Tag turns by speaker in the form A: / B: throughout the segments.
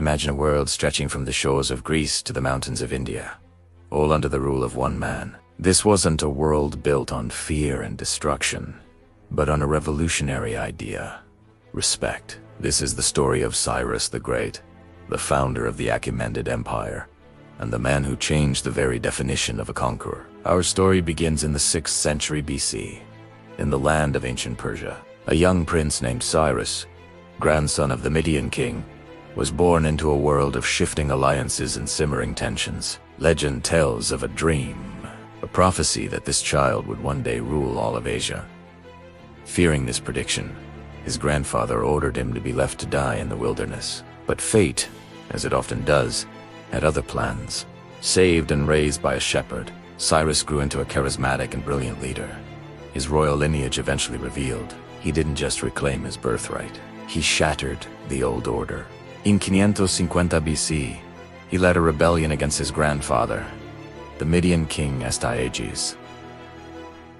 A: Imagine a world stretching from the shores of Greece to the mountains of India, all under the rule of one man. This wasn't a world built on fear and destruction, but on a revolutionary idea: respect. This is the story of Cyrus the Great, the founder of the Achaemenid Empire, and the man who changed the very definition of a conqueror. Our story begins in the 6th century BC, in the land of ancient Persia. A young prince named Cyrus, grandson of the Median king, was born into a world of shifting alliances and simmering tensions. Legend tells of a dream, a prophecy that this child would one day rule all of Asia. Fearing this prediction, his grandfather ordered him to be left to die in the wilderness. But fate, as it often does, had other plans. Saved and raised by a shepherd, Cyrus grew into a charismatic and brilliant leader. His royal lineage eventually revealed, he didn't just reclaim his birthright, he shattered the old order. In 550 BC, he led a rebellion against his grandfather, the Median king Astyages.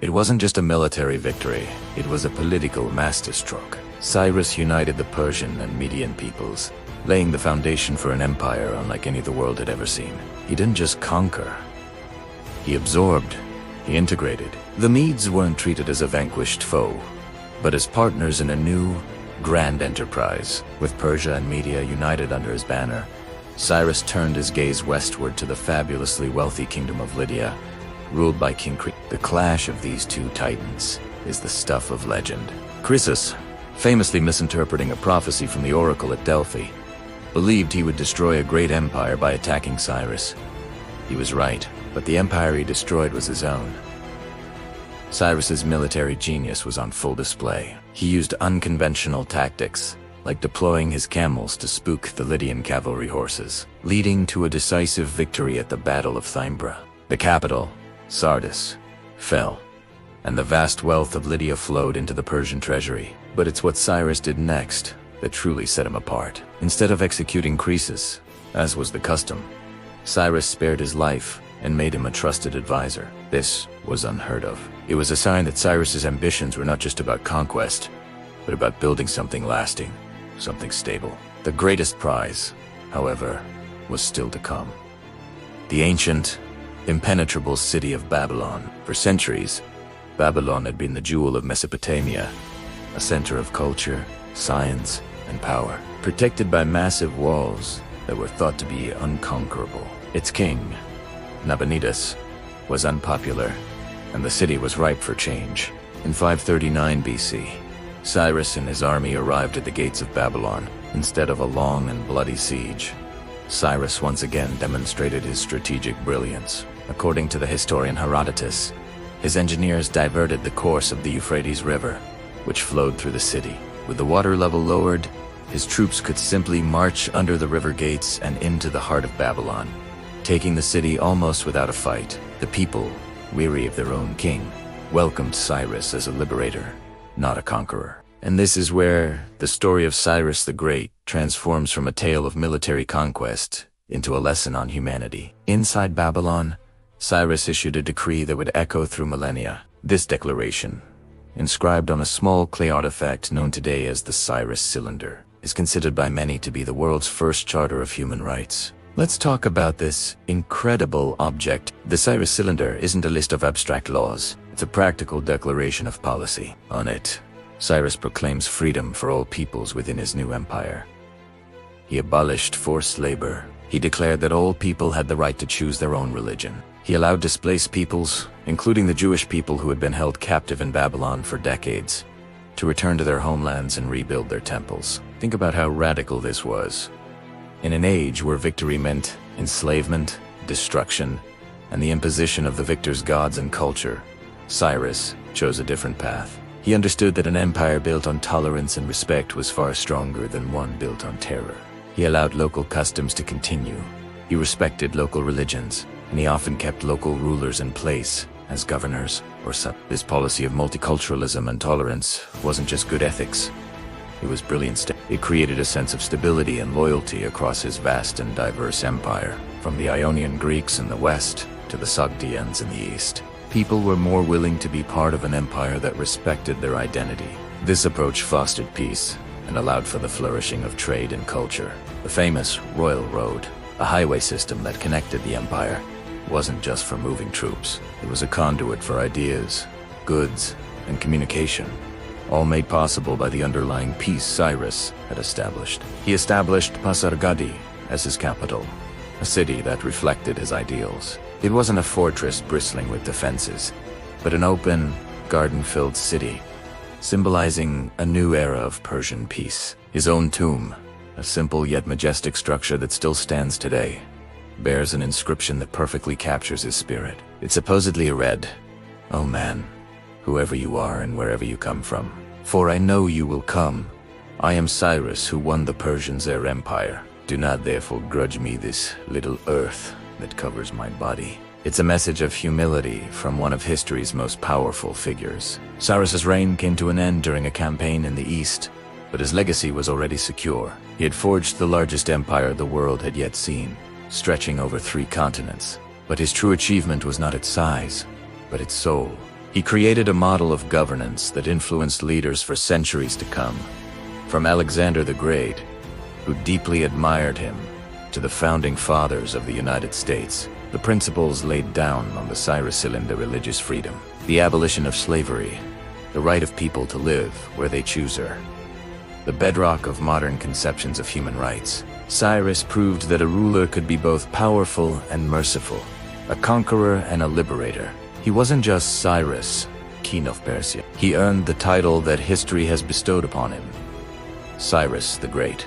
A: It wasn't just a military victory, it was a political masterstroke. Cyrus united the Persian and Median peoples, laying the foundation for an empire unlike any the world had ever seen. He didn't just conquer, he absorbed, he integrated. The Medes weren't treated as a vanquished foe, but as partners in a new, grand enterprise. With Persia and Media united under his banner, Cyrus turned his gaze westward to the fabulously wealthy kingdom of Lydia, ruled by King Croesus. The clash of these two titans is the stuff of legend. Croesus, famously misinterpreting a prophecy from the oracle at Delphi, believed he would destroy a great empire by attacking Cyrus. He was right, but the empire he destroyed was his own. Cyrus's military genius was on full display. He used unconventional tactics, like deploying his camels to spook the Lydian cavalry horses, leading to a decisive victory at the Battle of Thymbra. The capital, Sardis, fell, and the vast wealth of Lydia flowed into the Persian treasury. But it's what Cyrus did next that truly set him apart. Instead of executing Croesus, as was the custom, Cyrus spared his life and made him a trusted advisor. This was unheard of. It was a sign that Cyrus's ambitions were not just about conquest, but about building something lasting, something stable. The greatest prize, however, was still to come. The ancient, impenetrable city of Babylon. For centuries, Babylon had been the jewel of Mesopotamia, a center of culture, science, and power, protected by massive walls that were thought to be unconquerable. Its king, Nabonidus, was unpopular, and the city was ripe for change. In 539 BC, Cyrus and his army arrived at the gates of Babylon. Instead of a long and bloody siege, Cyrus once again demonstrated his strategic brilliance. According to the historian Herodotus, his engineers diverted the course of the Euphrates River, which flowed through the city. With the water level lowered, his troops could simply march under the river gates and into the heart of Babylon, taking the city almost without a fight. The people, weary of their own king, welcomed Cyrus as a liberator, not a conqueror. And this is where the story of Cyrus the Great transforms from a tale of military conquest into a lesson on humanity. Inside Babylon, Cyrus issued a decree that would echo through millennia. This declaration, inscribed on a small clay artifact known today as the Cyrus Cylinder, is considered by many to be the world's first charter of human rights. Let's talk about this incredible object. The Cyrus Cylinder isn't a list of abstract laws. It's a practical declaration of policy. On it, Cyrus proclaims freedom for all peoples within his new empire. He abolished forced labor. He declared that all people had the right to choose their own religion. He allowed displaced peoples, including the Jewish people who had been held captive in Babylon for decades, to return to their homelands and rebuild their temples. Think about how radical this was. In an age where victory meant enslavement, destruction, and the imposition of the victor's gods and culture, Cyrus chose a different path. He understood that an empire built on tolerance and respect was far stronger than one built on terror. He allowed local customs to continue. He respected local religions, and he often kept local rulers in place as governors or sub. This policy of multiculturalism and tolerance wasn't just good ethics. It was brilliant. It created a sense of stability and loyalty across his vast and diverse empire. From the Ionian Greeks in the west to the Sogdians in the east, people were more willing to be part of an empire that respected their identity. This approach fostered peace, and allowed for the flourishing of trade and culture. The famous Royal Road, a highway system that connected the empire, wasn't just for moving troops. It was a conduit for ideas, goods, and communication, all made possible by the underlying peace Cyrus had established. He established Pasargadi as his capital, a city that reflected his ideals. It wasn't a fortress bristling with defenses, but an open, garden-filled city, symbolizing a new era of Persian peace. His own tomb, a simple yet majestic structure that still stands today, bears an inscription that perfectly captures his spirit. It supposedly read, "O man, whoever you are and wherever you come from, for I know you will come. I am Cyrus who won the Persians their empire. Do not therefore grudge me this little earth that covers my body." It's a message of humility from one of history's most powerful figures. Cyrus's reign came to an end during a campaign in the east, but his legacy was already secure. He had forged the largest empire the world had yet seen, stretching over 3 continents. But his true achievement was not its size, but its soul. He created a model of governance that influenced leaders for centuries to come. From Alexander the Great, who deeply admired him, to the founding fathers of the United States, the principles laid down on the Cyrus Cylinder: religious freedom, the abolition of slavery, the right of people to live where they choose, the bedrock of modern conceptions of human rights. Cyrus proved that a ruler could be both powerful and merciful, a conqueror and a liberator. He wasn't just Cyrus, king of Persia. He earned the title that history has bestowed upon him: Cyrus the Great.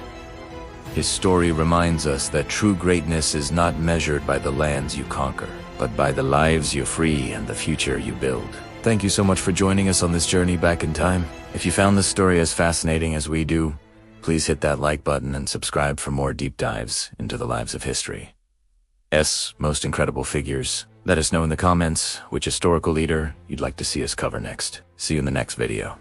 A: His story reminds us that true greatness is not measured by the lands you conquer, but by the lives you free and the future you build. Thank you so much for joining us on this journey back in time. If you found this story as fascinating as we do, please hit that like button and subscribe for more deep dives into the lives of history's most incredible figures. Let us know in the comments which historical leader you'd like to see us cover next. See you in the next video.